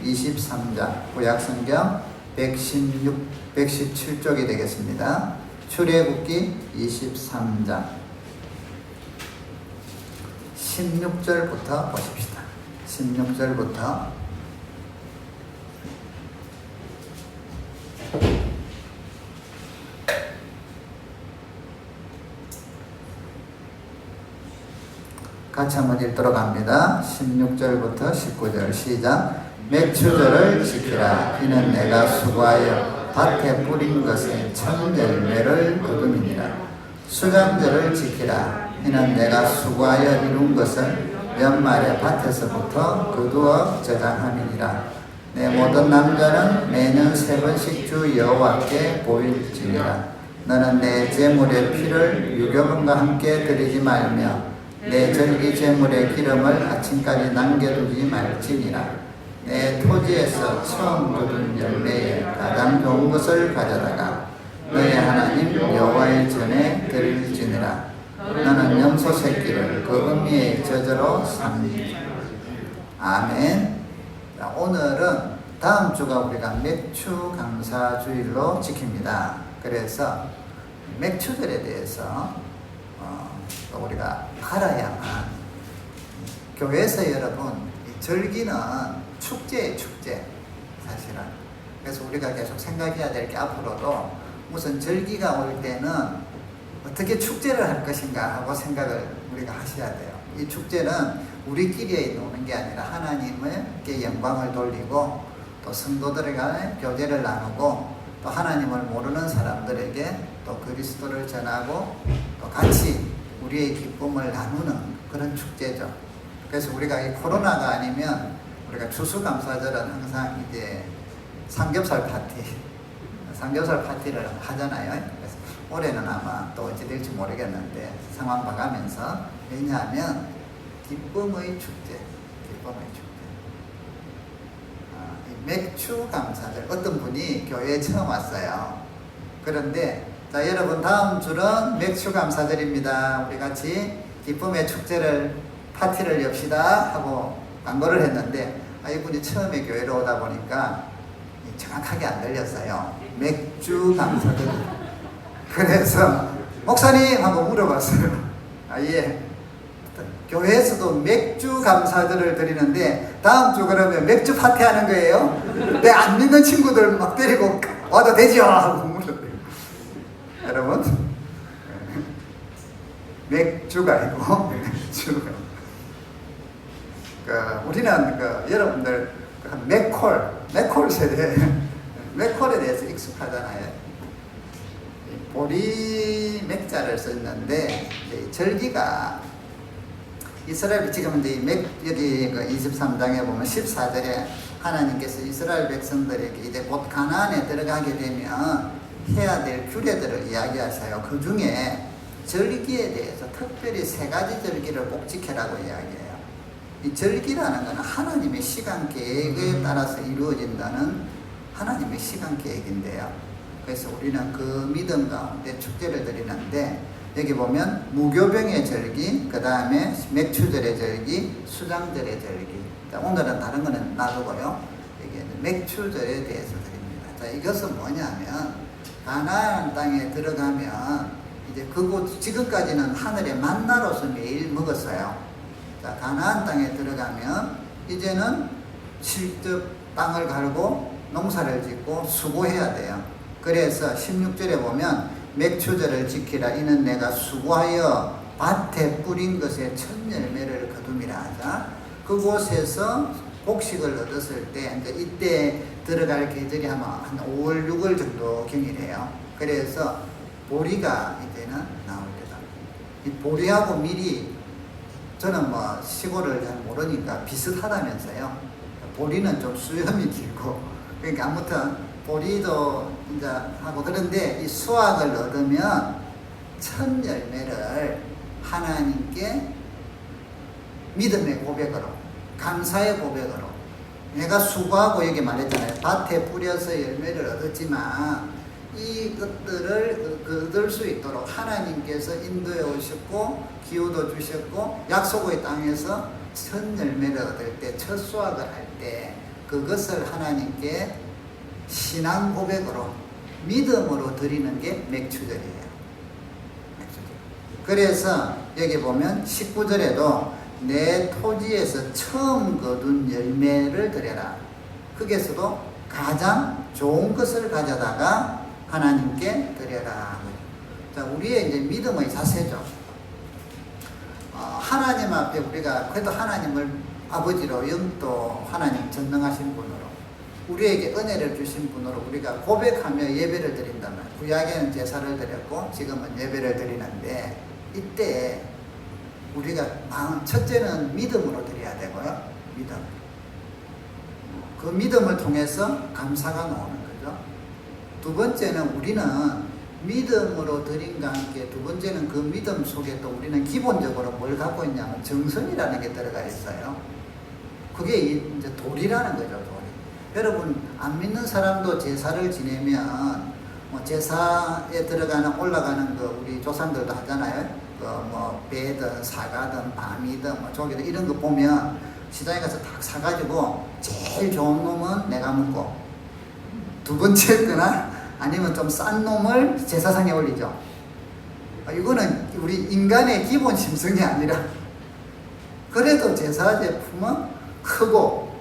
23장, 구약성경 117쪽이 되겠습니다. 출애굽기 23장 16절부터 보십시다. 16절부터 같이 한번 읽도록 합니다. 16절부터 19절 시작. 맥추절을 지키라. 이는 내가 수고하여 밭에 뿌린 것의 첫 열매를 거둠이니라. 수장절을 지키라. 이는 내가 수고하여 이룬 것을 연말에 밭에서부터 거두어 저장함이니라. 내 모든 남자는 매년 3번씩 주 여호와께 보일지니라. 너는 내 제물의 피를 유교분과 함께 드리지 말며 내 절기 제물의 기름을 아침까지 남겨두지 말지니라. 내 토지에서 처음 거둔 열매에 가장 좋은 것을 가져다가 너의 하나님 여호와의 전에 드릴지니라. 너는 염소 새끼를 그 어미의 저저로 삼리라. 아멘. 자, 오늘은 다음 주가 우리가 맥추 감사주일로 지킵니다. 그래서 맥추절에 대해서 우리가 알아야만, 교회에서 여러분 이 절기는 축제예요, 축제. 사실은. 그래서 우리가 계속 생각해야 될 게 앞으로도 무슨 절기가 올 때는 어떻게 축제를 할 것인가 하고 생각을 우리가 하셔야 돼요. 이 축제는 우리끼리 노는 게 아니라 하나님께 영광을 돌리고 또 성도들 간에 교제를 나누고 또 하나님을 모르는 사람들에게 또 그리스도를 전하고 또 같이 우리의 기쁨을 나누는 그런 축제죠. 그래서 우리가 이 코로나가 아니면 우리가 추수감사절은 항상 이제 삼겹살 파티를 하잖아요. 그래서 올해는 아마 또 어찌 될지 모르겠는데 상황 봐가면서, 왜냐하면 기쁨의 축제. 맥추 감사절. 어떤 분이 교회에 처음 왔어요. 그런데 자, 여러분 다음 주는 맥추 감사절입니다. 우리 같이 기쁨의 축제를 파티를 엽시다 하고 광고를 했는데 이분이 처음에 교회로 오다 보니까 정확하게 안 들렸어요. 맥주 감사절. 그래서 목사님 하고 물어봤어요. 예. 교회에서도 맥주 감사절을 드리는데 다음 주 그러면 맥주 파티 하는 거예요? 내 안 믿는 친구들 막 데리고 와도 되죠? 하고 물었어요. 여러분, 맥주가 아니고 맥주가. 우리는 여러분들 맥콜 세대, 맥콜에 대해서 익숙하잖아요. 보리 맥자를 썼는데 절기가 이스라엘, 지금 이제 여기 23장에 보면 14절에 하나님께서 이스라엘 백성들에게 이제 곧 가나안에 들어가게 되면 해야 될 규례들을 이야기하셔요. 그 중에 절기에 대해서 특별히 3가지 절기를 꼭 지켜라고 이야기해요. 이 절기라는 것은 하나님의 시간 계획에 따라서 이루어진다는 하나님의 시간 계획인데요. 그래서 우리는 그 믿음 가운데 축제를 드리는데, 여기 보면 무교병의 절기, 그 다음에 맥추절의 절기, 수장절의 절기. 자, 오늘은 다른 거는 놔두고요. 여기 맥추절에 대해서 드립니다. 자, 이것은 뭐냐면 가나안 땅에 들어가면 이제 그곳, 지금까지는 하늘의 만나로서 매일 먹었어요. 자, 가나안 땅에 들어가면 이제는 실적 땅을 갈고 농사를 짓고 수고해야 돼요. 그래서 16절에 보면 맥추절을 지키라. 이는 내가 수고하여 밭에 뿌린 것의 첫 열매를 거둠이라 하자. 그곳에서 곡식을 얻었을 때 이제 이때 들어갈 계절이 아마 한 5월 6월 정도 경이래요. 그래서 보리가 이제는 나올 때다. 이 보리하고 밀이, 저는 뭐 시골을 잘 모르니까 비슷하다면서요. 보리는 좀 수염이 길고, 그러니까 아무튼 보리도 이제 하고, 그런데 이 수확을 얻으면 첫 열매를 하나님께 믿음의 고백으로, 감사의 고백으로, 내가 수고하고 여기 말했잖아요. 밭에 뿌려서 열매를 얻었지만 이것들을 얻을 수 있도록 하나님께서 인도해 오셨고 기후도 주셨고 약속의 땅에서 첫 열매를 얻을 때, 첫 수확을 할 때 그것을 하나님께 신앙 고백으로 믿음으로 드리는 게 맥추절이에요. 그래서 여기 보면 19절에도 내 토지에서 처음 거둔 열매를 드려라. 거기에서도 가장 좋은 것을 가져다가 하나님께 드려라. 자, 우리의 이제 믿음의 자세죠. 하나님 앞에 우리가 그래도 하나님을 아버지로 영도 하나님 전능하신 분으로 우리에게 은혜를 주신 분으로 우리가 고백하며 예배를 드린다면 구약에는 제사를 드렸고 지금은 예배를 드리는데 이때 우리가 첫째는 믿음으로 드려야 되고요. 믿음. 그 믿음을 통해서 감사가 나오는 거죠. 두 번째는 우리는 믿음으로 드림과 함께 두 번째는 그 믿음 속에 또 우리는 기본적으로 뭘 갖고 있냐면 정성이라는 게 들어가 있어요. 그게 이제 돌이라는 거죠. 돌이. 여러분 안 믿는 사람도 제사를 지내면 제사에 들어가는 올라가는 거 우리 조상들도 하잖아요. 배든 사과든 밤이든 조개든 이런 거 보면 시장에 가서 딱 사가지고 제일 좋은 놈은 내가 먹고 두 번째 거나 아니면 좀 싼 놈을 제사상에 올리죠. 이거는 우리 인간의 기본 심성이 아니라 그래도 제사 제품은 크고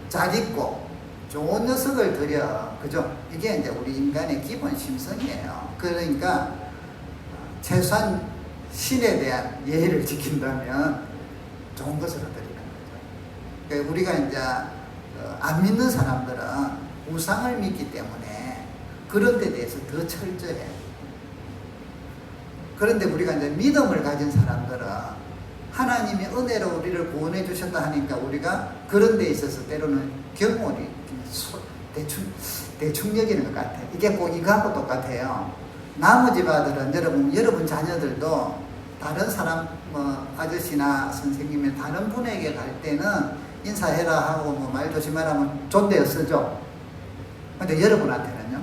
잘 입고 좋은 녀석을 드려. 그죠? 이게 이제 우리 인간의 기본 심성이에요. 그러니까 최소한 신에 대한 예의를 지킨다면 좋은 것으로 드리는 거죠. 그러니까 우리가 이제 안 믿는 사람들은 우상을 믿기 때문에 그런 데 대해서 더 철저해요. 그런데 우리가 이제 믿음을 가진 사람들은 하나님의 은혜로 우리를 구원해 주셨다 하니까 우리가 그런 데 있어서 때로는 경솔이 대충 여기는 것 같아요. 이게 꼭 이거하고 똑같아요. 나머지 아들은 여러분 자녀들도 다른 사람 아저씨나 선생님이 다른 분에게 갈 때는 인사해라 하고 말 조심하라면 존대어 쓰죠. 근데 여러분한테는요?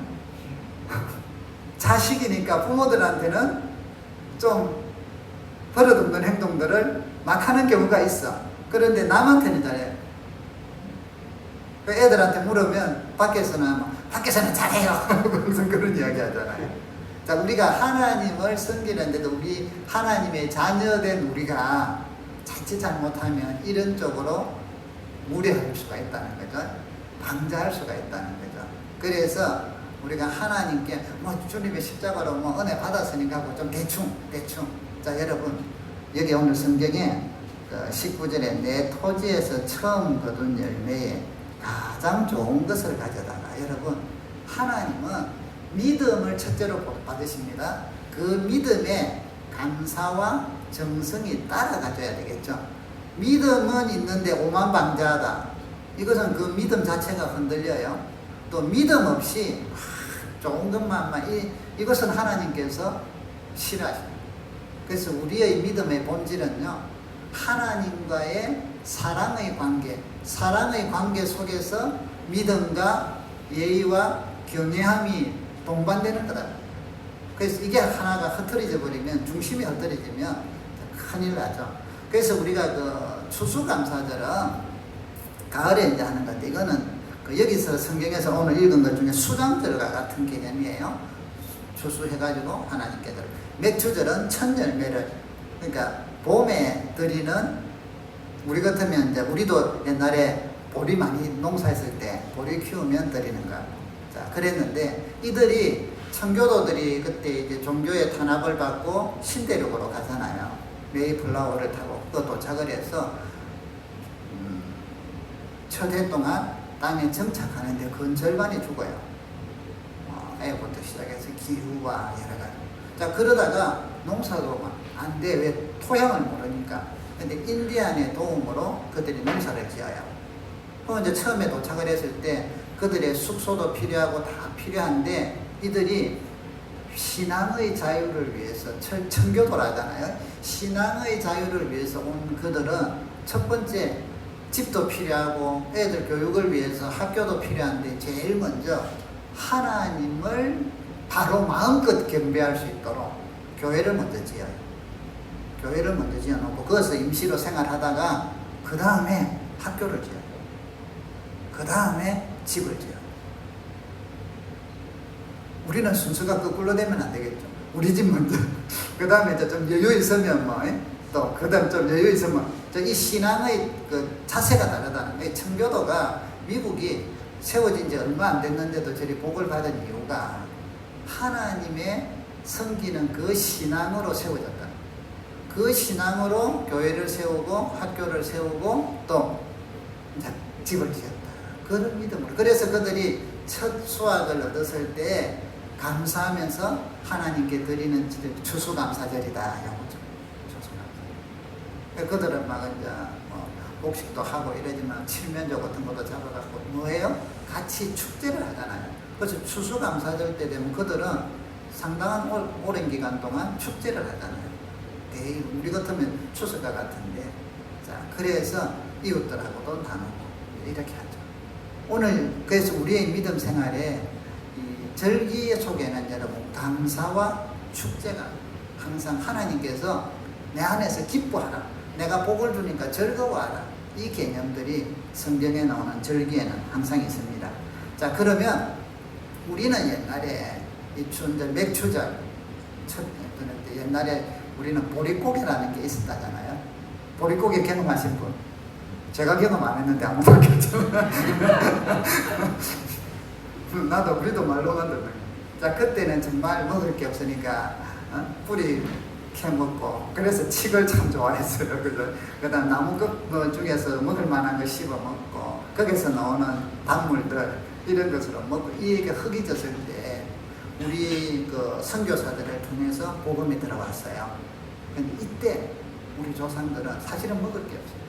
자식이니까 부모들한테는 좀 버릇없는 행동들을 막 하는 경우가 있어. 그런데 남한테는 잘해요. 애들한테 물으면 밖에서는 잘해요. 항상 그런 이야기 하잖아요. 자, 우리가 하나님을 섬기는데도 우리 하나님의 자녀된 우리가 자칫 잘못하면 이런 쪽으로 무례할 수가 있다는 거죠. 방자할 수가 있다는 거죠. 그래서 우리가 하나님께 주님의 십자가로 은혜 받았으니까 하고 좀 대충. 자, 여러분 여기 오늘 성경에 19절에 내 토지에서 처음 거둔 열매에 가장 좋은 것을 가져다가 여러분 하나님은 믿음을 첫째로 받으십니다. 그 믿음에 감사와 정성이 따라가줘야 되겠죠. 믿음은 있는데 오만방자하다. 이것은 그 믿음 자체가 흔들려요. 또 믿음 없이 좋은 것만 이것은 하나님께서 싫어하십니다. 그래서 우리의 믿음의 본질은요, 하나님과의 사랑의 관계 속에서 믿음과 예의와 경외함이 동반되는 거다. 그래서 이게 하나가 흩어져 버리면, 중심이 흩어지면 큰일 나죠. 그래서 우리가 그 추수감사절은 가을에 이제 하는 건데, 이거는 여기서 성경에서 오늘 읽은 것 중에 수장절과 같은 개념이에요. 추수해가지고 하나님께 드려. 맥추절은 첫 열매를, 그러니까 봄에 드리는, 우리 같으면 이제 우리도 옛날에 보리 많이 농사했을 때 보리 키우면 드리는 거야. 자, 그랬는데 이들이 청교도들이 그때 이제 종교의 탄압을 받고 신대륙으로 가잖아요. 메이플라워를 타고 또 도착을 해서 첫 해 동안 땅에 정착하는데 근 절반이 죽어요. 애부터 시작해서 기후와 여러 가지. 자, 그러다가 농사도 막 안 돼. 왜? 토양을 모르니까. 근데 인디안의 도움으로 그들이 농사를 지어요. 그럼 이제 처음에 도착을 했을 때 그들의 숙소도 필요하고 다 필요한데 이들이 신앙의 자유를 위해서, 청교도라잖아요. 신앙의 자유를 위해서 온 그들은 첫 번째 집도 필요하고 애들 교육을 위해서 학교도 필요한데 제일 먼저 하나님을 바로 마음껏 경배할 수 있도록 교회를 먼저 지어요. 교회를 먼저 지어놓고 거기서 임시로 생활하다가 그 다음에 학교를 지어요. 그 다음에 집을 지어. 우리는 순서가 거꾸로 되면 안 되겠죠. 우리 집 먼저. 그 다음에 이제 좀 여유 있으면 뭐, 또, 그 다음 좀 여유 있으면, 이 신앙의 그 자세가 다르다는 거예요. 청교도가 미국이 세워진 지 얼마 안 됐는데도 저리 복을 받은 이유가 하나님의 섬기는 그 신앙으로 세워졌다. 그 신앙으로 교회를 세우고 학교를 세우고 또 집을 지었다. 그런 믿음으로. 그래서 그들이 첫 수확을 얻었을 때 감사하면서 하나님께 드리는 추수감사절이다. 추수감사. 그들은 막 이제 뭐 복식도 하고 이러지만 칠면조 같은 것도 잡아갖고 뭐예요? 같이 축제를 하잖아요. 그래서 추수감사절 때 되면 그들은 상당한 오랜 기간 동안 축제를 하잖아요. 우리 같으면 추석과 같은데, 자, 그래서 이웃들하고도 나누고 이렇게 하죠. 오늘 그래서 우리의 믿음 생활에 이 절기 속에는 여러분 감사와 축제가 항상 하나님께서 내 안에서 기뻐하라, 내가 복을 주니까 즐거워하라, 이 개념들이 성경에 나오는 절기에는 항상 있습니다. 자, 그러면 우리는 옛날에 이 춘절, 맥추절, 옛날에 우리는 보릿고개라는 게 있었다잖아요. 보릿고개 경험하신 분? 제가 경험 안 했는데 아무도 안 했잖아요. 나도 우리도 말로만 듣는. 자, 그때는 정말 먹을 게 없으니까 뿌리 캐먹고, 그래서 칡을 참 좋아했어요. 그죠? 그 다음 나무 중에서 먹을 만한 거 씹어 먹고, 거기서 나오는 단물들 이런 것으로 먹고, 이게 흙이 졌을 때 우리 그 선교사들을 통해서 복음이 들어왔어요. 근데 이때 우리 조상들은 사실은 먹을 게 없어요.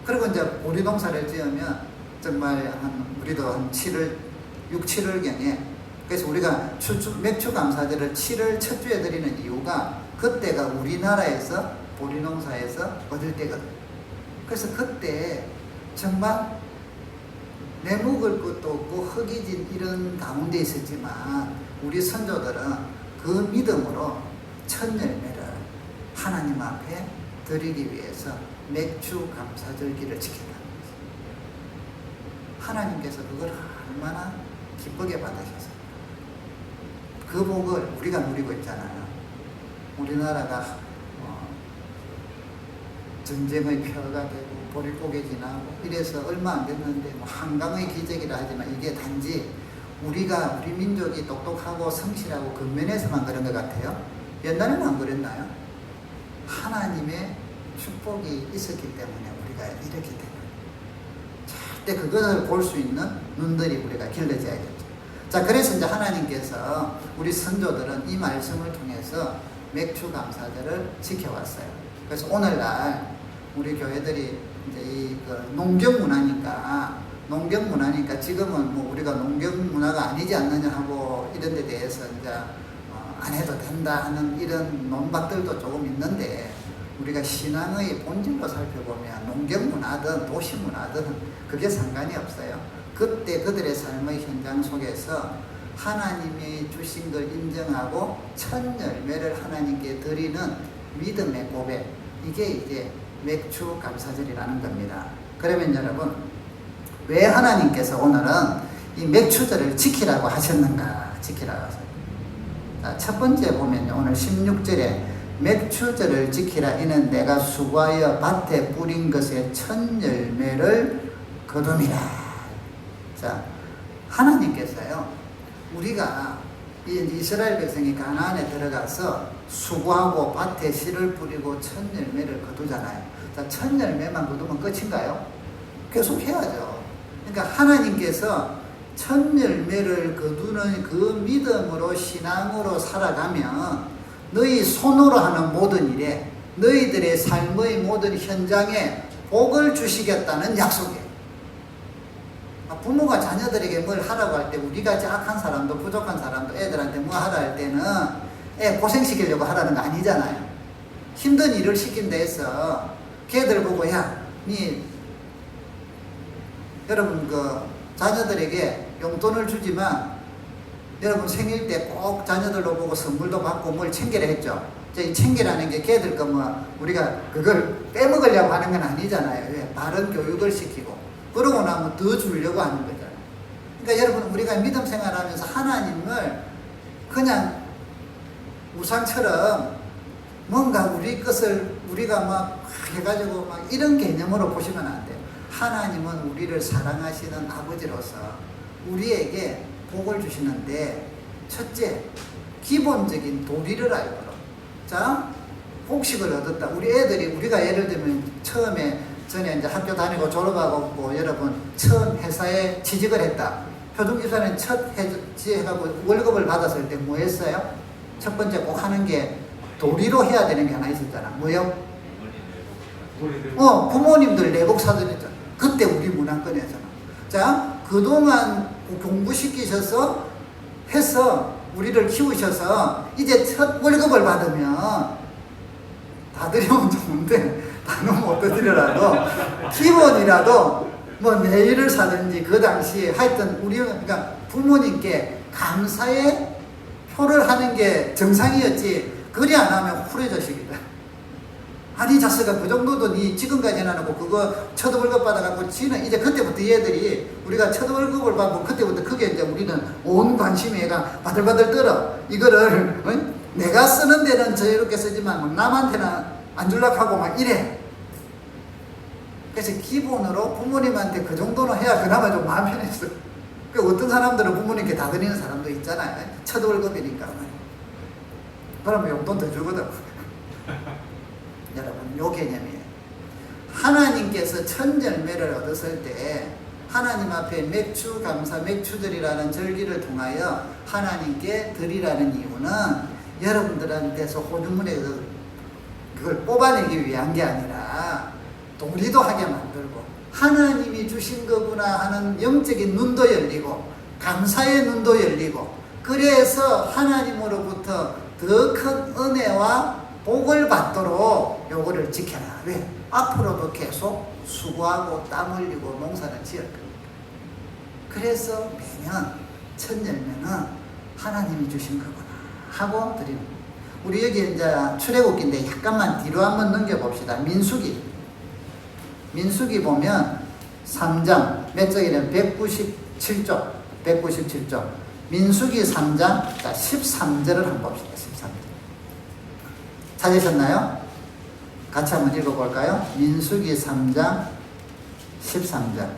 그리고 이제 보리 농사를 지으면 정말 우리도 한 6, 7월경에, 그래서 우리가 맥주 감사절을 7월 첫 주에 드리는 이유가 그때가 우리나라에서 보리 농사에서 얻을 때거든요. 그래서 그때 정말 내 먹을 것도 없고 흙이 진 이런 가운데 있었지만 우리 선조들은 그 믿음으로 첫 열매를 하나님 앞에 드리기 위해서 맥주 감사절기를 지켰다는 거죠. 하나님께서 그걸 얼마나 기쁘게 받으셨어요. 그 복을 우리가 누리고 있잖아요. 우리나라가 전쟁의 표가 되고 보릿고개 지나고 이래서 얼마 안 됐는데 뭐 한강의 기적이라 하지만 이게 단지 우리 민족이 똑똑하고 성실하고 근면해서만 그런 것 같아요. 옛날에는 안 그랬나요? 하나님의 축복이 있었기 때문에 우리가 이렇게 된 거예요. 절대 그것을 볼 수 있는 눈들이 우리가 길러져야겠죠. 자, 그래서 이제 하나님께서 우리 선조들은 이 말씀을 통해서 맥주 감사절을 지켜왔어요. 그래서 오늘날 우리 교회들이 이제 농경 문화니까 지금은 뭐 우리가 농경 문화가 아니지 않느냐 하고 이런 데 대해서 이제 안 해도 된다 하는 이런 논박들도 조금 있는데, 우리가 신앙의 본질로 살펴보면 농경 문화든 도시 문화든 그게 상관이 없어요. 그때 그들의 삶의 현장 속에서 하나님이 주신 걸 인정하고 첫 열매를 하나님께 드리는 믿음의 고백, 이게 이제 맥주 감사절이라는 겁니다. 그러면 여러분, 왜 하나님께서 오늘은 이 맥주절을 지키라고 하셨는가? 지키라고 하셨습니다. 자, 첫 번째 보면요, 오늘 16절에 맥주절을 지키라. 이는 내가 수고하여 밭에 뿌린 것의 첫 열매를 거둠이라. 자, 하나님께서요, 우리가 이스라엘 백성이 가나안에 들어가서 수고하고 밭에 씨를 뿌리고 첫 열매를 거두잖아요. 자, 첫 열매만 거두면 끝인가요? 계속 해야죠. 그러니까 하나님께서 첫 열매를 거두는 그 믿음으로 신앙으로 살아가면 너희 손으로 하는 모든 일에, 너희들의 삶의 모든 현장에 복을 주시겠다는 약속이에요. 부모가 자녀들에게 뭘 하라고 할 때, 우리같이 악한 사람도 부족한 사람도 애들한테 뭐 하라 할 때는 애 고생시키려고 하라는 거 아니잖아요. 힘든 일을 시킨다 해서 걔들 보고, 야, 여러분 그 자녀들에게 용돈을 주지만 여러분 생일 때 꼭 자녀들로 보고 선물도 받고 뭘 챙기라 했죠. 이 챙기라는 게 걔들 거 뭐 우리가 그걸 빼먹으려고 하는 건 아니잖아요. 왜? 바른 교육을 시키고 그러고 나면 더 주려고 하는 거잖아요. 그러니까 여러분, 우리가 믿음 생활하면서 하나님을 그냥 우상처럼 뭔가 우리 것을 우리가 막 해가지고 막 이런 개념으로 보시면 안 돼요. 하나님은 우리를 사랑하시는 아버지로서 우리에게 복을 주시는데, 첫째, 기본적인 도리를 알고, 자, 복식을 얻었다. 우리 애들이, 우리가 예를 들면 처음에 전에 이제 학교 다니고 졸업하고 뭐 여러분 처음 회사에 취직을 했다. 표준집사는 첫 해가고 월급을 받았을 때 뭐 했어요? 첫 번째 꼭 하는 게 도리로 해야 되는 게 하나 있었잖아. 뭐요? 부모님들 내복 사드렸잖아. 그때 우리 문화권이었잖아. 자, 그동안 공부시키셔서 해서 우리를 키우셔서 이제 첫 월급을 받으면 다 드리면 좋은데 다 너무 못 드리더라도 기본이라도 뭐 내일을 사든지 그 당시에 하여튼 우리 그러니까 부모님께 감사의 표를 하는 게 정상이었지. 그리 안 하면 후려자식이다. 아니 자식아 그 정도도 니 지금까지 해놔놓고 그거 첫 월급 받아갖고 지는 이제 그때부터 얘들이 우리가 첫 월급을 받고 그때부터 그게 이제 우리는 온 관심이 얘가 바들바들 떨어. 이거를 내가 쓰는 데는 저렇게 쓰지만 뭐 남한테는 안 줄락 하고 막 이래. 그래서 기본으로 부모님한테 그 정도는 해야 그나마 좀 마음 편했어. 그 어떤 사람들은 부모님께 다 드리는 사람도 있잖아요. 첫 월급이니까. 그러면 용돈 더 주거든. 여러분, 요 개념이에요. 하나님께서 천절매를 얻었을 때 하나님 앞에 맥주 감사, 맥주들이라는 절기를 통하여 하나님께 드리라는 이유는 여러분들한테서 호주머니에 그걸 뽑아내기 위한 게 아니라 도리도 하게 만들고 하나님이 주신 거구나 하는 영적인 눈도 열리고 감사의 눈도 열리고, 그래서 하나님으로부터 더 큰 은혜와 복을 받도록 요거를 지켜라. 왜? 앞으로도 계속 수고하고 땀 흘리고 농사를 지을 겁니다. 그래서 매년 첫 열매는 하나님이 주신 거구나 하고 드리는 거예요. 우리 여기 이제 출애굽기인데 약간만 뒤로 한번 넘겨봅시다. 민수기 보면 3장 몇 장이냐면 197쪽 197쪽 민수기 3장 자 13절을 한번 봅시다. 13절 찾으셨나요? 같이 한번 읽어볼까요? 민수기 3장 13절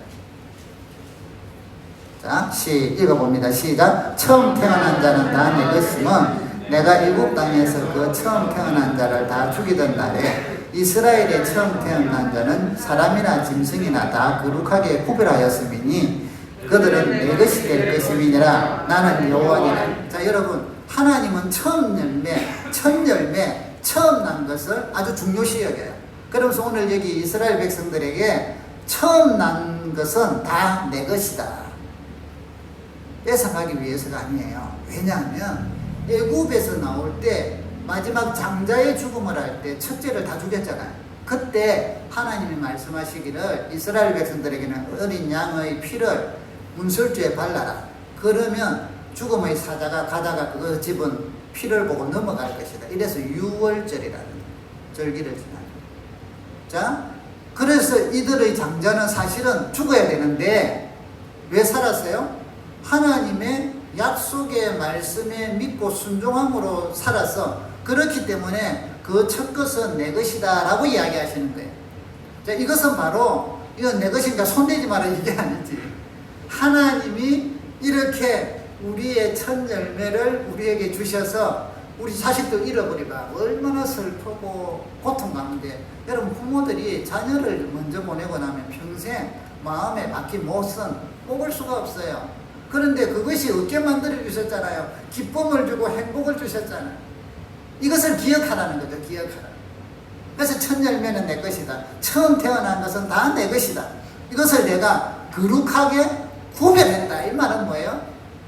자 읽어봅니다. 시작. 처음 태어난 자는 다 내 것이면 내가 이국 땅에서 그 처음 태어난 자를 다 죽이던 날에 이스라엘의 처음 태어난 자는 사람이나 짐승이나 다 거룩하게 구별하였음이니 그들은 내 것이 될 것임이니라. 나는 여호와니라. 자 여러분, 하나님은 처음 열매, 첫 열매, 처음 난 것을 아주 중요시 여겨요. 그러면서 오늘 여기 이스라엘 백성들에게 처음 난 것은 다 내 것이다. 뺏어가기 위해서가 아니에요. 왜냐하면 애굽에서 나올 때 마지막 장자의 죽음을 할 때 첫째를 다 죽였잖아요. 그때 하나님이 말씀하시기를 이스라엘 백성들에게는 어린 양의 피를 문설주에 발라라. 그러면 죽음의 사자가 가다가 그 집은 피를 보고 넘어갈 것이다. 이래서 유월절이라는 절기를 지나요. 자, 그래서 이들의 장자는 사실은 죽어야 되는데 왜 살았어요? 하나님의 약속의 말씀에 믿고 순종함으로 살아서 그렇기 때문에 그 첫 것은 내 것이다 라고 이야기하시는 거예요. 자, 이것은 바로 이건 내 것이니까 손대지 마라 이게 아니지. 하나님이 이렇게 우리의 첫 열매를 우리에게 주셔서 우리 자식들 잃어버리면 얼마나 슬프고 고통 가운데, 여러분 부모들이 자녀를 먼저 보내고 나면 평생 마음에 박힌 못은 뽑을 수가 없어요. 그런데 그것이 어깨 만들어 주셨잖아요. 기쁨을 주고 행복을 주셨잖아요. 이것을 기억하라는 거죠. 기억하라. 그래서 첫 열매는 내 것이다. 처음 태어난 것은 다 내 것이다. 이것을 내가 거룩하게 구별했다. 이 말은 뭐예요?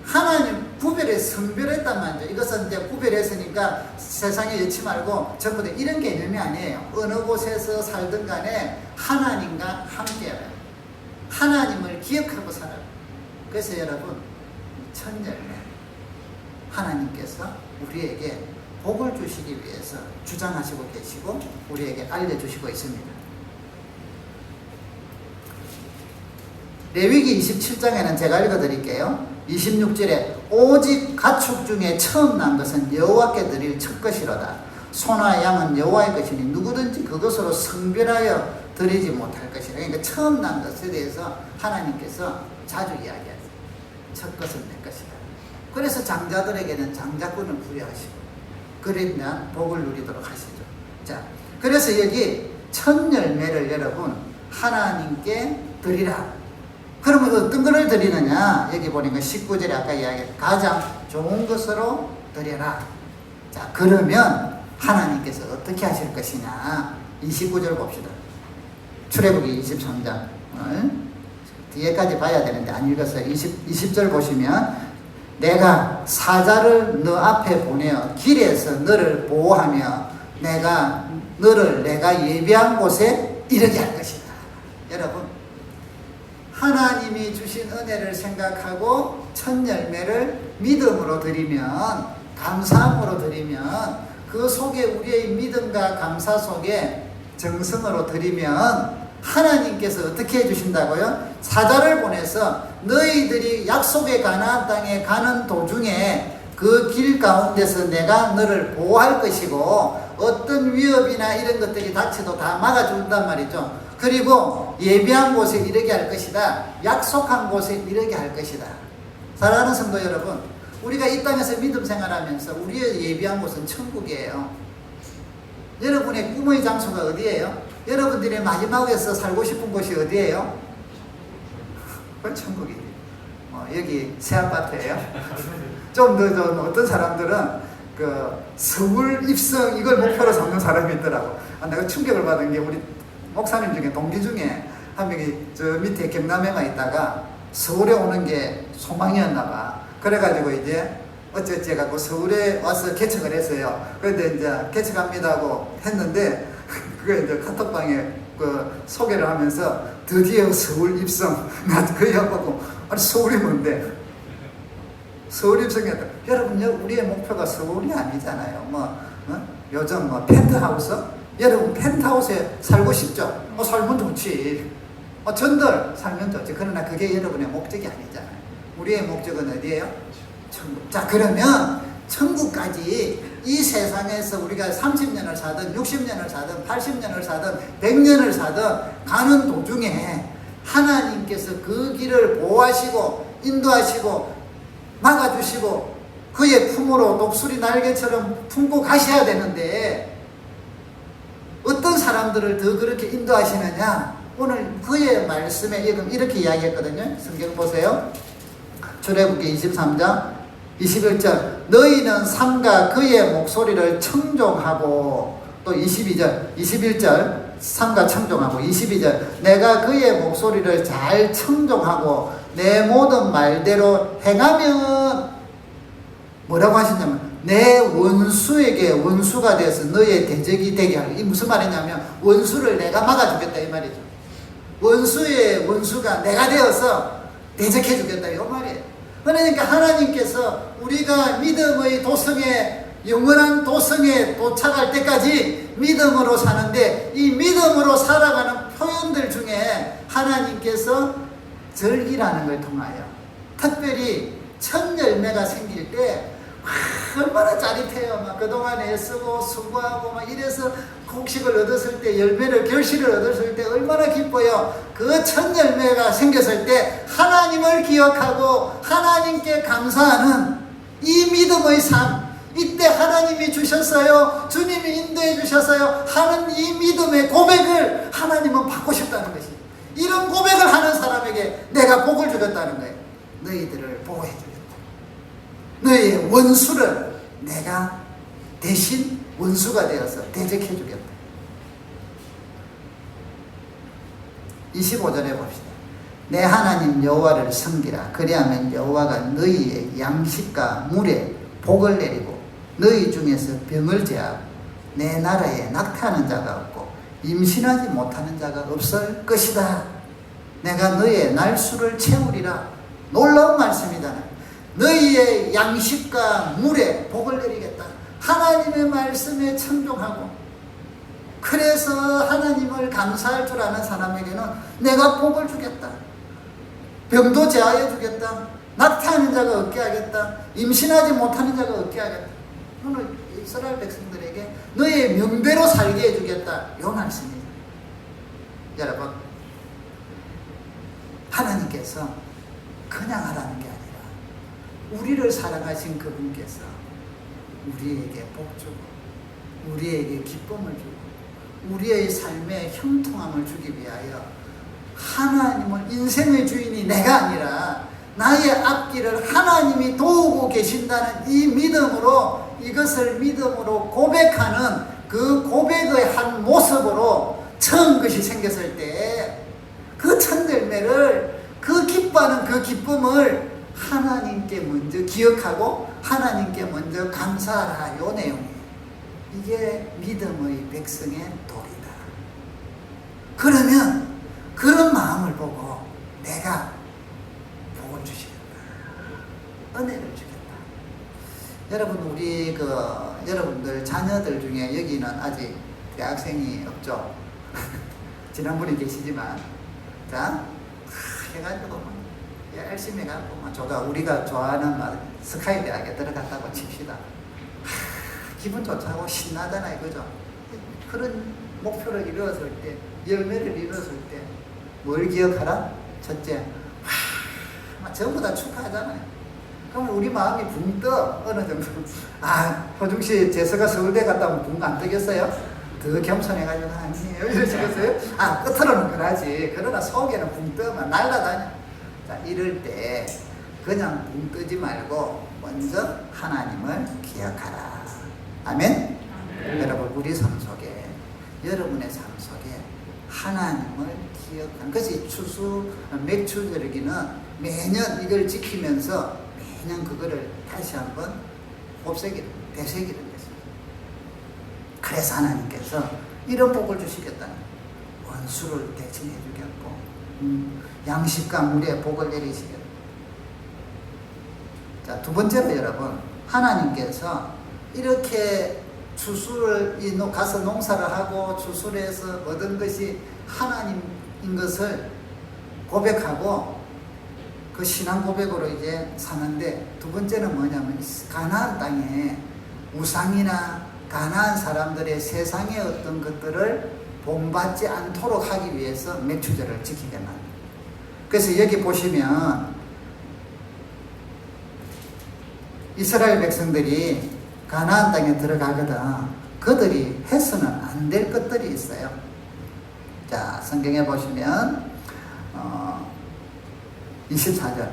하나님 구별해 성별했단 말이죠. 이것은 이제 구별했으니까 세상에 여치 말고 전부 다 이런 개념이 아니에요. 어느 곳에서 살든 간에 하나님과 함께해요. 하나님을 기억하고 살아요. 그래서 여러분, 첫 열매 하나님께서 우리에게 복을 주시기 위해서 주장하시고 계시고 우리에게 알려주시고 있습니다. 레위기 27장에는 제가 읽어드릴게요. 26절에 오직 가축 중에 처음 난 것은 여호와께 드릴 첫 것이로다. 소나 양은 여호와의 것이니 누구든지 그것으로 성별하여 드리지 못할 것이라. 그러니까 처음 난 것에 대해서 하나님께서 자주 이야기하세요. 첫 것은 내 것이다. 그래서 장자들에게는 장자권을 부여하시고 그러면 복을 누리도록 하시죠. 자, 그래서 여기 첫 열매를 여러분 하나님께 드리라. 그러면 어떤 것을 드리느냐? 여기 보니까 19절에 아까 이야기한 가장 좋은 것으로 드려라. 자, 그러면 하나님께서 어떻게 하실 것이냐? 29절 봅시다. 출애굽기 23장. 뒤에까지 봐야 되는데 안 읽었어요. 20절 보시면 내가 사자를 너 앞에 보내어 길에서 너를 보호하며 내가 예비한 곳에 이르게 할 것이다. 여러분, 하나님이 주신 은혜를 생각하고 첫 열매를 믿음으로 드리면, 감사함으로 드리면, 그 속에 우리의 믿음과 감사 속에 정성으로 드리면 하나님께서 어떻게 해주신다고요? 사자를 보내서 너희들이 약속의 가나안 땅에 가는 도중에 그 길 가운데서 내가 너를 보호할 것이고 어떤 위협이나 이런 것들이 닥쳐도 다 막아준단 말이죠. 그리고 예비한 곳에 이르게 할 것이다. 약속한 곳에 이르게 할 것이다. 사랑하는 성도 여러분, 우리가 이 땅에서 믿음 생활하면서 우리의 예비한 곳은 천국이에요. 여러분의 꿈의 장소가 어디예요? 여러분들의 마지막에서 살고 싶은 곳이 어디예요? 그건 천국이에요. 여기 새아파트예요. 좀 어떤 사람들은 그 서울 입성 이걸 목표로 삼는 사람이 있더라고. 내가 충격을 받은 게 우리 목사님 중에 동기 중에 한 명이 저 밑에 경남에만 있다가 서울에 오는 게 소망이었나 봐. 그래가지고 이제 어찌어찌 해갖고 서울에 와서 개척을 했어요. 그런데 이제 개척합니다 하고 했는데 그게 이제 카톡방에 그 소개를 하면서 드디어 서울 입성. 나 그거 보고 아니 서울이 뭔데? 서울 입성이었다. 여러분 우리의 목표가 서울이 아니잖아요. 요즘 펜트하우스? 여러분 펜트하우스에 살고 싶죠? 살면 좋지. 전들 살면 좋지. 그러나 그게 여러분의 목적이 아니잖아요. 우리의 목적은 어디예요? 천국. 자, 그러면 천국까지 이 세상에서 우리가 30년을 사든 60년을 사든 80년을 사든 100년을 사든 가는 도중에 하나님께서 그 길을 보호하시고 인도하시고 막아주시고 그의 품으로 독수리 날개처럼 품고 가셔야 되는데 어떤 사람들을 더 그렇게 인도하시느냐? 오늘 그의 말씀에 이렇게 이야기했거든요. 성경 보세요. 출애굽기 23장 21절 너희는 삼가 그의 목소리를 청종하고 또 21절 삼가 청종하고 22절 내가 그의 목소리를 잘 청종하고 내 모든 말대로 행하면 뭐라고 하시냐면 내 원수에게 원수가 되어서 너의 대적이 되게 하고. 이 무슨 말이냐면 원수를 내가 막아주겠다 이 말이죠. 원수의 원수가 내가 되어서 대적해 주겠다 이 말이에요. 그러니까 하나님께서 우리가 믿음의 도성에 영원한 도성에 도착할 때까지 믿음으로 사는데 이 믿음으로 살아가는 표현들 중에 하나님께서 절기라는 걸 통하여 특별히 첫 열매가 생길 때 얼마나 짜릿해요. 막 그동안 애쓰고 수고하고 막 이래서 곡식을 얻었을 때 열매를 결실을 얻었을 때 얼마나 기뻐요. 그 첫 열매가 생겼을 때 하나님을 기억하고 하나님께 감사하는 이 믿음의 삶, 이때 하나님이 주셨어요, 주님이 인도해 주셨어요 하는 이 믿음의 고백을 하나님은 받고 싶다는 것이, 이런 고백을 하는 사람에게 내가 복을 주겠다는 거예요. 너희들을 보호해 주겠다. 너희의 원수를 내가 대신 원수가 되어서 대적해 주겠다. 25절에 봅시다. 내 하나님 여호와를 섬기라. 그리하면 여호와가 너희의 양식과 물에 복을 내리고 너희 중에서 병을 제하고 내 나라에 낙태하는 자가 없고 임신하지 못하는 자가 없을 것이다. 내가 너희의 날수를 채우리라. 놀라운 말씀이잖아요. 너희의 양식과 물에 복을 내리겠다. 하나님의 말씀에 청종하고 그래서 하나님을 감사할 줄 아는 사람에게는 내가 복을 주겠다. 병도 제하여 주겠다. 낙태하는 자가 없게 하겠다. 임신하지 못하는 자가 없게 하겠다. 오늘 이스라엘 백성들에게 너의 명대로 살게 해주겠다. 이 말씀입니다. 여러분, 하나님께서 그냥 하라는 게 아니라 우리를 사랑하신 그분께서 우리에게 복 주고 우리에게 기쁨을 주고 우리의 삶에 형통함을 주기 위하여 하나님은 인생의 주인이 내가 아니라 나의 앞길을 하나님이 도우고 계신다는 이 믿음으로, 이것을 믿음으로 고백하는 그 고백의 한 모습으로 처음 것이 생겼을 때 그 첫 열매를, 그 기뻐하는 그 기쁨을 하나님께 먼저 기억하고 하나님께 먼저 감사하라, 요 내용이에요. 이게 믿음의 백성의 도리다. 그러면 그런 마음을 보고 내가 복을 주시겠다, 은혜를 주겠다. 여러분, 우리 여러분들 자녀들 중에 여기는 아직 대학생이 없죠. 지난번에 계시지만, 자, 해가지고 열심히 해가지고 저도 우리가 좋아하는 스카이 대학에 들어갔다고 칩시다. 기분 좋다고 신나잖아요, 그죠? 그런 목표를 이루었을 때, 열매를 이루었을 때 뭘 기억하라? 첫째, 전부 다 축하하잖아요. 그럼 우리 마음이 붕 떠. 어느 정도. 호중씨 재수가 서울대 갔다 오면 붕 안 뜨겠어요? 더 겸손해가지고 아니에요 이러시겠어요? 끝으로는 그러지. 그러나 속에는 붕 뜨면 날아다녀. 자, 이럴 때 그냥 붕 뜨지 말고 먼저 하나님을 기억하라. 아멘? 여러분, 우리 삶 속에, 여러분의 삶 속에 하나님을 기억하는 것이 맥추절기는 매년 이걸 지키면서 매년 그거를 다시 한번 되새기는 것입니다. 그래서 하나님께서 이런 복을 주시겠다는, 원수를 대신해 주겠고 양식과 물에 복을 내리시겠다. 자, 두 번째로 여러분, 하나님께서 이렇게 추수를 가서 농사를 하고 추수해서 얻은 것이 하나님인 것을 고백하고 그 신앙 고백으로 이제 사는데, 두 번째는 뭐냐면 가나안 땅에 우상이나 가나안 사람들의 세상의 어떤 것들을 본받지 않도록 하기 위해서 맥추절을 지키게 만듭니다. 그래서 여기 보시면 이스라엘 백성들이 가나안 땅에 들어가거든 그들이 해서는 안 될 것들이 있어요. 자, 성경에 보시면 24절,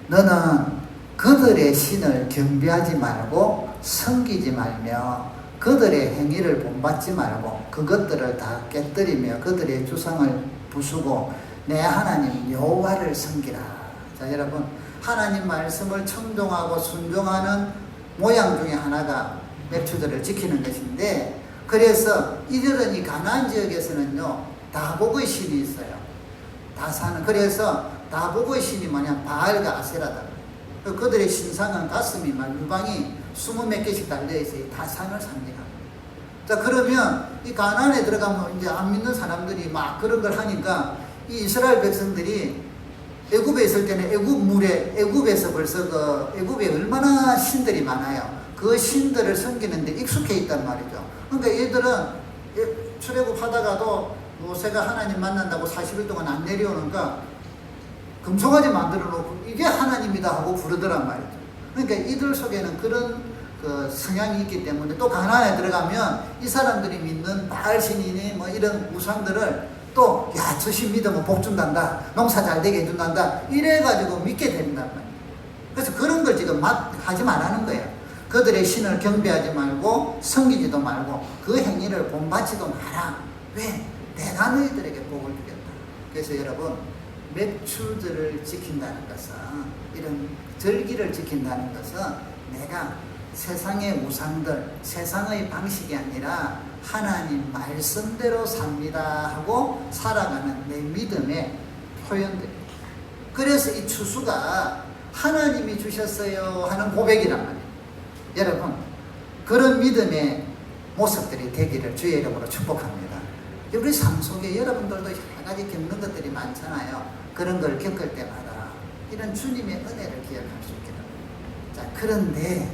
너는 그들의 신을 경배하지 말고 섬기지 말며 그들의 행위를 본받지 말고 그것들을 다 깨뜨리며 그들의 주상을 부수고 내 하나님 여호와를 섬기라. 자, 여러분, 하나님 말씀을 청종하고 순종하는 모양 중에 하나가 맥추절을 지키는 것인데, 그래서 이들은 이 가나안 지역에서는요 다복의 신이 있어요. 그래서 다복의 신이 뭐냐, 바알과 아세라다. 그들의 신상은 가슴이 막 유방이 20몇 개씩 달려있어요. 이 다산을 삽니다. 자, 그러면 이 가나안에 들어가면 이제 안 믿는 사람들이 막 그런 걸 하니까 이 이스라엘 백성들이 애굽에 있을 때는 애굽에서 벌써 애굽에 얼마나 신들이 많아요. 그 신들을 섬기는데 익숙해 있단 말이죠. 그러니까 얘들은 출애굽 하다가도 모세가 하나님 만난다고 40일 동안 안 내려오니까 금송아지 만들어 놓고 이게 하나님이다 하고 부르더란 말이죠. 그러니까 이들 속에는 그런 성향이 있기 때문에, 또 가나안에 들어가면 이 사람들이 믿는 바알신이니 뭐 이런 우상들을 또 저 신 믿으면 복 준단다, 농사 잘 되게 해준단다, 이래가지고 믿게 된단 말이에요. 그래서 그런 걸 지금 하지 말라는 거예요. 그들의 신을 경배하지 말고 섬기지도 말고 그 행위를 본받지도 마라. 왜? 내가 너희들에게 복을 주겠다. 그래서 여러분, 맥추절을 지킨다는 것은, 이런 절기를 지킨다는 것은 내가 세상의 우상들, 세상의 방식이 아니라 하나님 말씀대로 삽니다 하고 살아가는 내 믿음의 표현들입니다. 그래서 이 추수가 하나님이 주셨어요 하는 고백이란 말이에요. 여러분, 그런 믿음의 모습들이 되기를 주의 이름으로 축복합니다. 우리 삶 속에 여러분들도 여러 가지 겪는 것들이 많잖아요. 그런 걸 겪을 때마다 이런 주님의 은혜를 기억할 수 있기를. 자, 그런데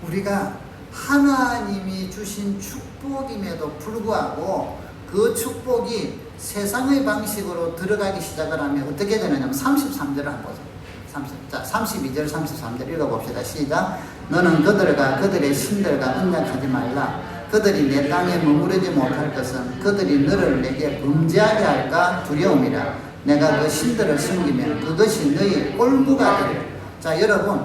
우리가 하나님이 주신 축복임에도 불구하고 그 축복이 세상의 방식으로 들어가기 시작을 하면 어떻게 되느냐면 33절을 한번 보세요. 32절 33절 읽어봅시다. 시작. 너는 그들과 그들의 신들과 언약하지 말라. 그들이 내 땅에 머무르지 못할 것은 그들이 너를 내게 범죄하게 할까 두려움이라. 내가 그 신들을 섬기면 그것이 너희 올무가 되리라. 자, 여러분,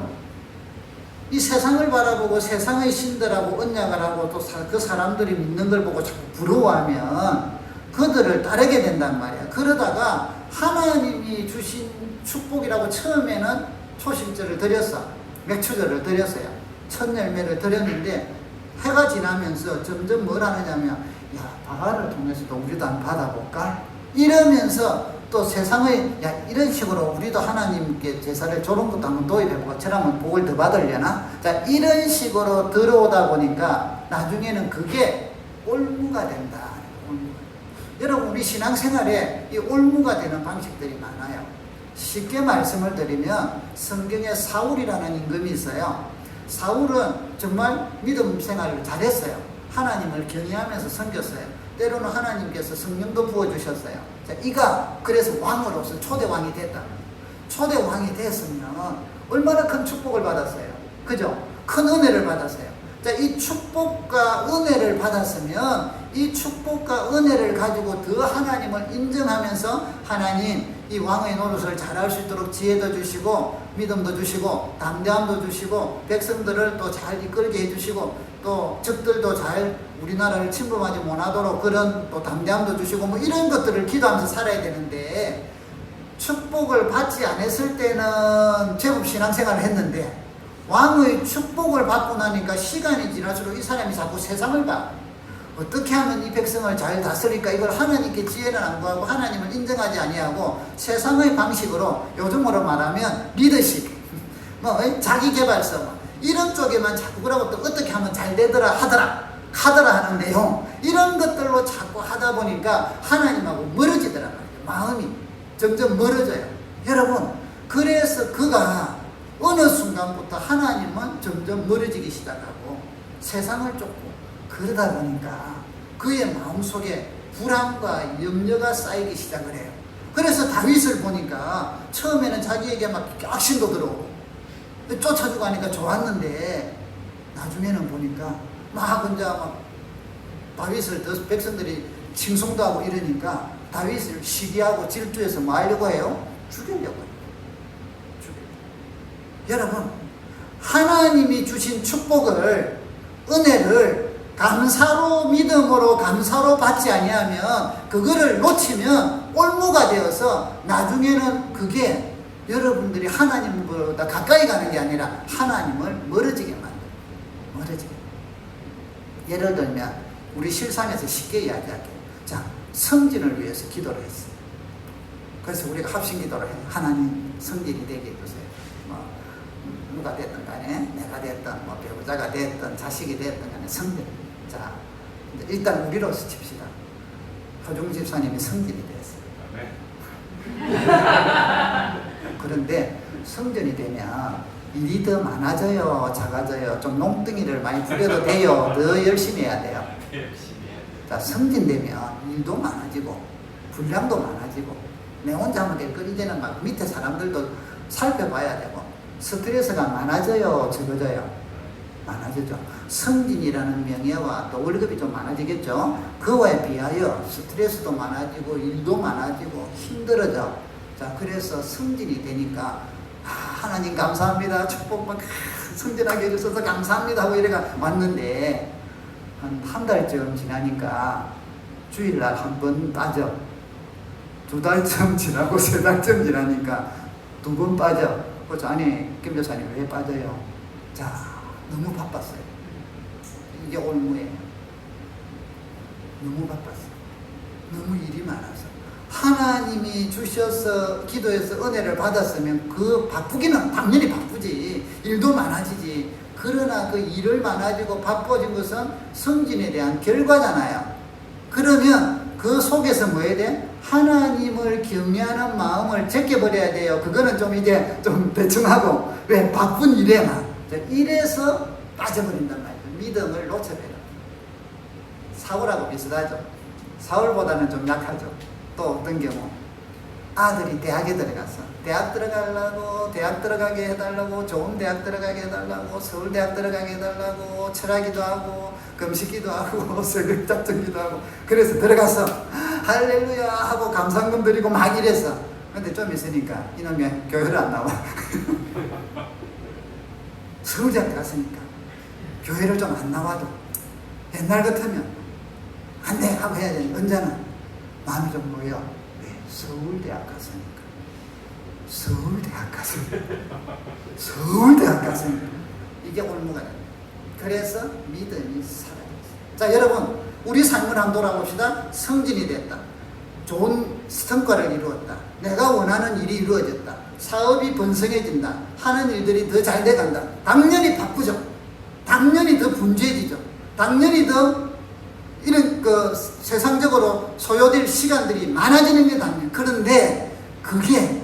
이 세상을 바라보고 세상의 신들하고 언약을 하고 또 그 사람들이 믿는 걸 보고 자꾸 부러워하면 그들을 따르게 된단 말이야. 그러다가 하나님이 주신 축복이라고 처음에는 초실절을 드렸어. 맥추절을 드렸어요. 첫 열매를 드렸는데 해가 지나면서 점점 뭘 하느냐면, 야, 바알을 통해서도 우리도 한번 받아볼까? 이러면서 또 세상의, 야, 이런 식으로 우리도 하나님께 제사를 저런 것도 한번 도입해보고 저러면 복을 더 받으려나? 자, 이런 식으로 들어오다 보니까 나중에는 그게 올무가 된다. 올무가. 여러분, 우리 신앙생활에 이 올무가 되는 방식들이 많아요. 쉽게 말씀을 드리면 성경에 사울이라는 임금이 있어요. 사울은 정말 믿음 생활을 잘했어요. 하나님을 경외하면서 섬겼어요. 때로는 하나님께서 성령도 부어주셨어요. 자, 이가 그래서 왕으로서 초대왕이 됐다. 초대왕이 됐으면 얼마나 큰 축복을 받았어요. 그죠? 큰 은혜를 받았어요. 자, 이 축복과 은혜를 받았으면 이 축복과 은혜를 가지고 더 하나님을 인정하면서 하나님, 이 왕의 노릇을 잘할 수 있도록 지혜도 주시고 믿음도 주시고 담대함도 주시고 백성들을 또 잘 이끌게 해주시고 또 적들도 잘 우리나라를 침범하지 못하도록 그런 또 담대함도 주시고 뭐 이런 것들을 기도하면서 살아야 되는데, 축복을 받지 않았을 때는 제법 신앙생활을 했는데 왕의 축복을 받고 나니까 시간이 지날수록 이 사람이 자꾸 세상을 봐. 어떻게 하면 이 백성을 잘 다스릴까? 이걸 하나님께 지혜를 안 구하고 하나님을 인정하지 아니하고 세상의 방식으로, 요즘으로 말하면 리더십, 뭐 자기 개발서 이런 쪽에만 자꾸, 그러고 또 어떻게 하면 잘 되더라 하더라 하는 내용, 이런 것들로 자꾸 하다 보니까 하나님하고 멀어지더란 말이에요. 마음이 점점 멀어져요. 여러분, 그래서 그가 어느 순간부터 하나님은 점점 멀어지기 시작하고 세상을 쫓고, 그러다 보니까 그의 마음속에 불안과 염려가 쌓이기 시작을 해요. 그래서 다윗을 보니까 처음에는 자기에게 막 악신도 들어오고 쫓아주고 하니까 좋았는데 나중에는 보니까 막 혼자 막 다윗을 더 백성들이 칭송도 하고 이러니까 다윗을 시기하고 질투해서 뭐 하려고 해요? 죽이려고 해요. 여러분, 하나님이 주신 축복을, 은혜를 감사로, 믿음으로 감사로 받지 아니하면, 그거를 놓치면 올무가 되어서 나중에는 그게 여러분들이 하나님보다 가까이 가는 게 아니라 하나님을 멀어지게 만들어요. 멀어지게. 예를 들면 우리 실상에서 쉽게 이야기할게요. 자, 성진을 위해서 기도를 했어요. 그래서 우리가 합심 기도를 해요. 하나님, 성진이 되게 해주세요. 누가 됐든 간에, 내가 됐든 뭐 배우자가 됐든 자식이 됐든 간에 성진. 자, 일단 우리로서 칩시다. 허중 집사님이 성진이 됐어요. 그런데 성전이 되면 일이 더 많아져요, 작아져요? 좀 농땡이를 많이 부려도 돼요? 더 열심히 해야 돼요? 자, 성진되면 일도 많아지고 분량도 많아지고 내 혼자 하면 될 거 이제는 막 밑에 사람들도 살펴봐야 되고 스트레스가 많아져요, 적어져요? 많아지죠. 성진이라는 명예와 또 월급이 좀 많아지겠죠. 그거에 비하여 스트레스도 많아지고 일도 많아지고 힘들어져. 자, 그래서 성진이 되니까 하나님 감사합니다, 축복 막 성진하게 해주셔서 감사합니다 하고 이래가 왔는데 한 달쯤 지나니까 주일날 한 번 빠져. 2달쯤 지나고 3달쯤 지나니까 2번 빠져. 그래서 아니, 김 교사님 왜 빠져요? 자, 너무 바빴어요. 이게 올무예요. 너무 바빴어요. 너무 일이 많아서. 하나님이 주셔서 기도해서 은혜를 받았으면 그 바쁘기는 당연히 바쁘지. 일도 많아지지. 그러나 그 일을 많아지고 바빠진 것은 성진에 대한 결과잖아요. 그러면 그 속에서 뭐 해야 돼? 하나님을 경외하는 마음을 제껴버려야 돼요. 그거는 좀 이제 좀 대충하고, 왜? 바쁜 일에만. 이래서 빠져버린단 말이에요. 믿음을 놓쳐버려. 사울하고 비슷하죠. 사울보다는 좀 약하죠. 또 어떤 경우? 아들이 대학에 들어가서 대학 들어가게 해달라고, 좋은 대학 들어가게 해달라고, 서울대학 들어가게 해달라고, 철학기도 하고, 금식기도 하고, 새벽작전기도 하고, 그래서 들어가서 할렐루야 하고 감상금 드리고 막 이래서. 근데 좀 있으니까 이놈이 교회를 안 나와. 서울대학 갔으니까 교회를 좀 안 나와도 옛날 같으면 안 돼 하고 해야 되는데, 언제는 마음이 좀 모여. 왜? 서울대학 갔으니까. 서울대학 갔으니까. 이게 올무가 됩니다. 그래서 믿음이 사라졌어요. 자, 여러분, 우리 삶을 한번 돌아봅시다. 성진이 됐다. 좋은 성과를 이루었다. 내가 원하는 일이 이루어졌다. 사업이 번성해진다. 하는 일들이 더 잘 돼간다. 당연히 바쁘죠. 당연히 더 분주해지죠. 당연히 더 이런 세상적으로 소요될 시간들이 많아지는 게 당연. 그런데 그게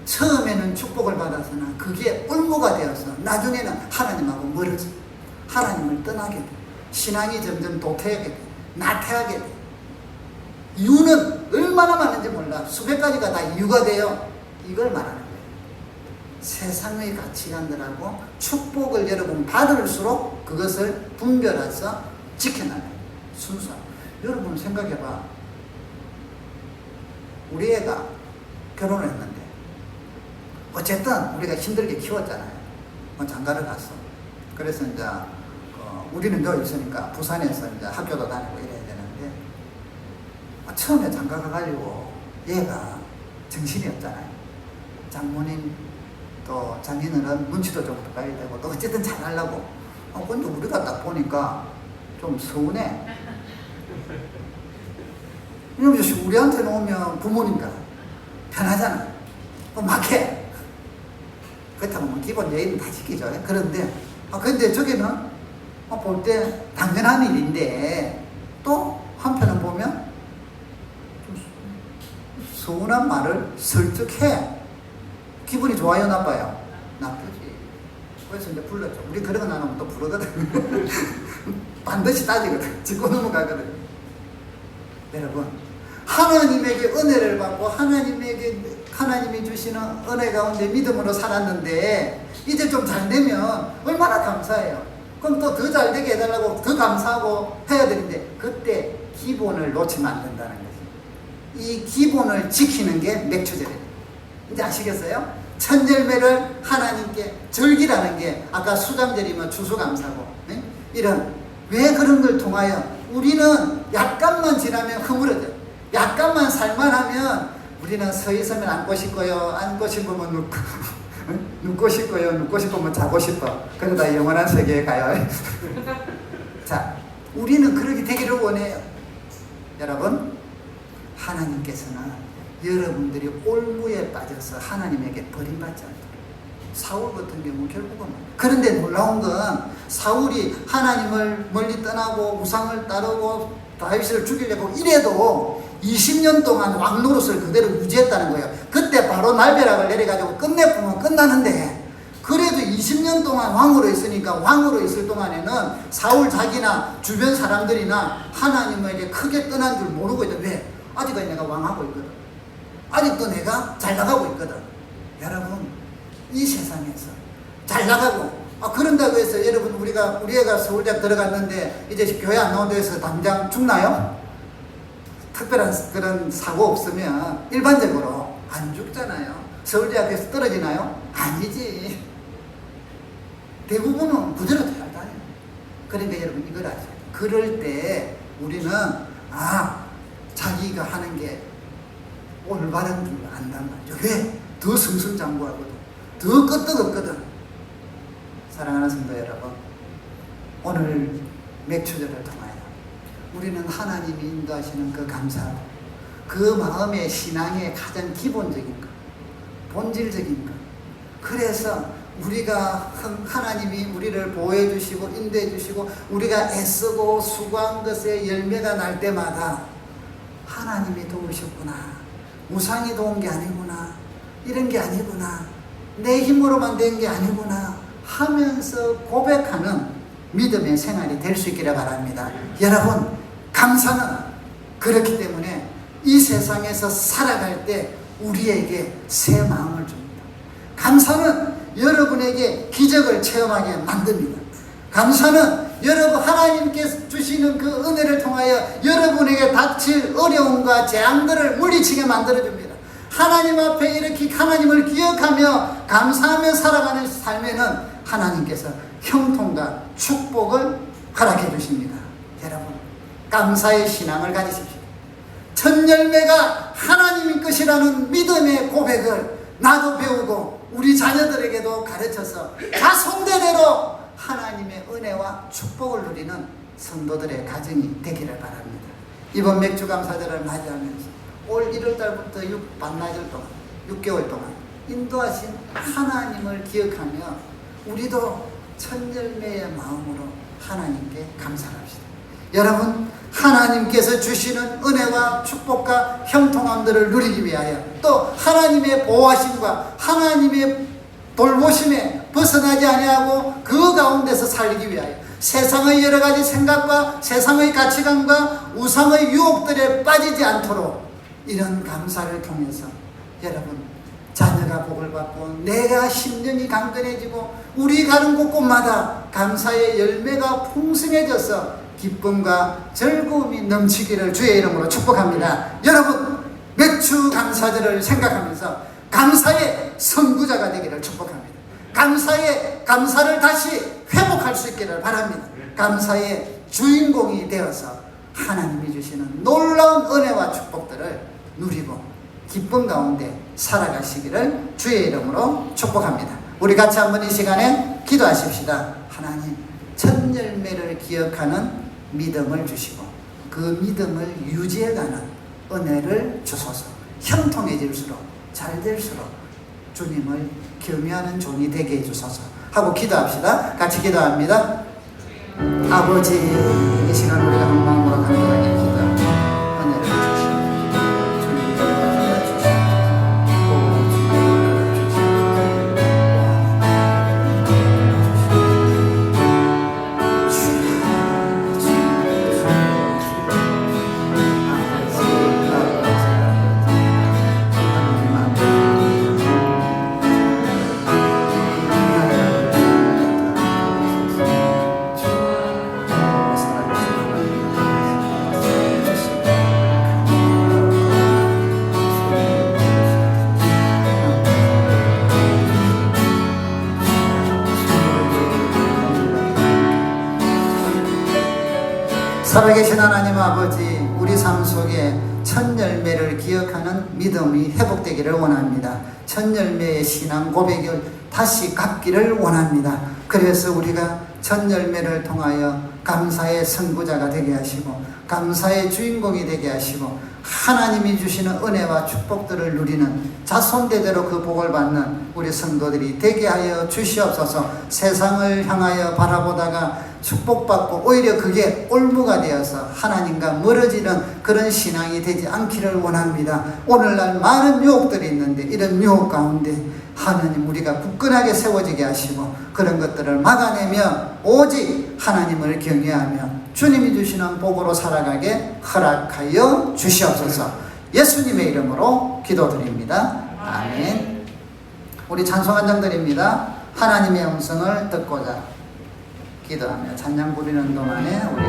처음에는 축복을 받아서나 그게 올무가 되어서 나중에는 하나님하고 멀어져. 하나님을 떠나게 돼. 신앙이 점점 도태하게 돼. 나태하게 돼. 이유는 얼마나 많은지 몰라. 수백 가지가 다 이유가 돼요. 이걸 말하는 거예요. 세상의 가치관들하고 축복을 여러분 받을수록 그것을 분별해서 지켜나가요. 순수한. 여러분 생각해봐. 우리 애가 결혼을 했는데 어쨌든 우리가 힘들게 키웠잖아요. 장가를 갔어. 그래서 이제 우리는 너 있으니까 부산에서 이제 학교도 다니고 이래야 되는데, 처음에 장가 가가지고 얘가 정신이 없잖아요. 장모님 또 장인어른 눈치도 좀 봐야 되고 또 어쨌든 잘하려고. 근데 우리가 딱 보니까 좀 서운해. 이놈 자식 우리한테는 오면 부모님과 편하잖아. 막해. 그렇다고 뭐 기본 예의는 다 지키죠. 그런데 근데 저기는 볼 때 당연한 일인데 또 한편은 보면 좀 서운한 말을 설득해. 기분이 좋아요, 나빠요? 나쁘지. 그래서 이제 불렀죠. 우리 그런 거 나누면 또 부르거든. 반드시 따지거든. 짚고 넘어가거든. 여러분, 하나님에게 은혜를 받고 하나님이 주시는 은혜 가운데 믿음으로 살았는데 이제 좀 잘 되면 얼마나 감사해요. 그럼 또 더 잘 되게 해달라고 더 감사하고 해야 되는데, 그때 기본을 놓치면 안 된다는 거죠. 이 기본을 지키는 게 맥추절이에요. 이제 아시겠어요? 천절매를 하나님께 절기라는 게, 아까 수장절이면 추수감사고, 네? 이런, 왜 그런 걸 통하여 우리는 약간만 지나면 허물어져. 약간만 살만하면 우리는 서 있으면 앉고 싶고요, 앉고 싶으면 눕고, 눕고 싶고요, 눕고 싶으면 자고 싶어. 그러다 영원한 세계에 가요. 자, 우리는 그렇게 되기를 원해요. 여러분, 하나님께서는 여러분들이 올무에 빠져서 하나님에게 버림받지 않도록. 사울 같은 경우 결국은. 그런데 놀라운 건 사울이 하나님을 멀리 떠나고 우상을 따르고 다윗을 죽이려고 이래도 20년 동안 왕 노릇을 그대로 유지했다는 거예요. 그때 바로 날벼락을 내려가지고 끝내보면 끝나는데, 그래도 20년 동안 왕으로 있으니까 왕으로 있을 동안에는 사울 자기나 주변 사람들이나 하나님에게 크게 떠난 줄 모르고 있다. 왜? 아직까지 내가 왕하고 있거든. 아직도 내가 잘 나가고 있거든. 여러분, 이 세상에서 잘 나가고, 그런다고 해서 여러분, 우리 애가 서울대학 들어갔는데 이제 교회 안 나온다고 해서 당장 죽나요? 특별한 그런 사고 없으면 일반적으로 안 죽잖아요. 서울대학에서 떨어지나요? 아니지. 대부분은 그대로 잘 다녀요. 그러니까 여러분, 이걸 아셔야 돼요. 그럴 때 우리는 자기가 하는 게 올바른 줄 안단 말이죠. 왜? 더 승승장구하거든. 더 끄떡없거든. 사랑하는 성도 여러분, 오늘 맥추절을 통하여 우리는 하나님이 인도하시는 그 감사하고 그 마음의 신앙의 가장 기본적인 것, 본질적인 것. 그래서 우리가 하나님이 우리를 보호해 주시고 인도해 주시고 우리가 애쓰고 수고한 것의 열매가 날 때마다 하나님이 도우셨구나. 우상이 도운 게 아니구나. 이런 게 아니구나. 내 힘으로만 된 게 아니구나 하면서 고백하는 믿음의 생활이 될 수 있기를 바랍니다. 여러분, 감사는 그렇기 때문에 이 세상에서 살아갈 때 우리에게 새 마음을 줍니다. 감사는 여러분에게 기적을 체험하게 만듭니다. 감사는 여러분 하나님께서 주시는 그 은혜를 통하여 여러분에게 닥칠 어려움과 재앙들을 물리치게 만들어줍니다. 하나님 앞에 이렇게 하나님을 기억하며 감사하며 살아가는 삶에는 하나님께서 형통과 축복을 허락해 주십니다. 여러분, 감사의 신앙을 가지십시오. 첫 열매가 하나님의 것이라는 믿음의 고백을 나도 배우고 우리 자녀들에게도 가르쳐서 자손대대로 하나님의 은혜와 축복을 누리는 성도들의 가정이 되기를 바랍니다. 이번 맥주감사절을 맞이하면서 올 1월달부터 반나절 동안 6개월 동안 인도하신 하나님을 기억하며 우리도 첫 열매의 마음으로 하나님께 감사합시다. 여러분, 하나님께서 주시는 은혜와 축복과 형통함들을 누리기 위하여 또 하나님의 보호하심과 하나님의 돌보심에 벗어나지 아니하고 그 가운데서 살기 위하여 세상의 여러 가지 생각과 세상의 가치관과 우상의 유혹들에 빠지지 않도록 이런 감사를 통해서 여러분, 자녀가 복을 받고 내가 심령이 강건해지고 우리 가는 곳곳마다 감사의 열매가 풍성해져서 기쁨과 즐거움이 넘치기를 주의 이름으로 축복합니다. 여러분, 맥주 감사절을 생각하면서 감사의 선구자가 되기를 축복합니다. 감사를 다시 회복할 수 있기를 바랍니다. 감사의 주인공이 되어서 하나님이 주시는 놀라운 은혜와 축복들을 누리고 기쁨 가운데 살아가시기를 주의 이름으로 축복합니다. 우리 같이 한번 이 시간에 기도하십시다. 하나님, 첫 열매를 기억하는 믿음을 주시고 그 믿음을 유지해가는 은혜를 주소서. 형통해질수록 잘 될수록 주님을 경외하는 종이 되게 해주소서 하고 기도합시다. 같이 기도합니다. 아버지, 이 시간 우리가 한 마음으로 간절하게 기도합니다. 은혜를 주시고 주님을 살아계신 하나님 아버지, 우리 삶 속에 첫 열매를 기억하는 믿음이 회복되기를 원합니다. 첫 열매의 신앙 고백을 다시 갖기를 원합니다. 그래서 우리가 첫 열매를 통하여 감사의 선구자가 되게 하시고 감사의 주인공이 되게 하시고 하나님이 주시는 은혜와 축복들을 누리는 자손대대로 그 복을 받는 우리 성도들이 되게 하여 주시옵소서. 세상을 향하여 바라보다가 축복받고 오히려 그게 올무가 되어서 하나님과 멀어지는 그런 신앙이 되지 않기를 원합니다. 오늘날 많은 유혹들이 있는데 이런 유혹 가운데 하나님, 우리가 굳건하게 세워지게 하시고 그런 것들을 막아내며 오직 하나님을 경외하며 주님이 주시는 복으로 살아가게 허락하여 주시옵소서. 예수님의 이름으로 기도드립니다. 아멘. 우리 찬송한 장들입니다. 하나님의 음성을 듣고자 기도하며 찬양 부리는 동안에 우리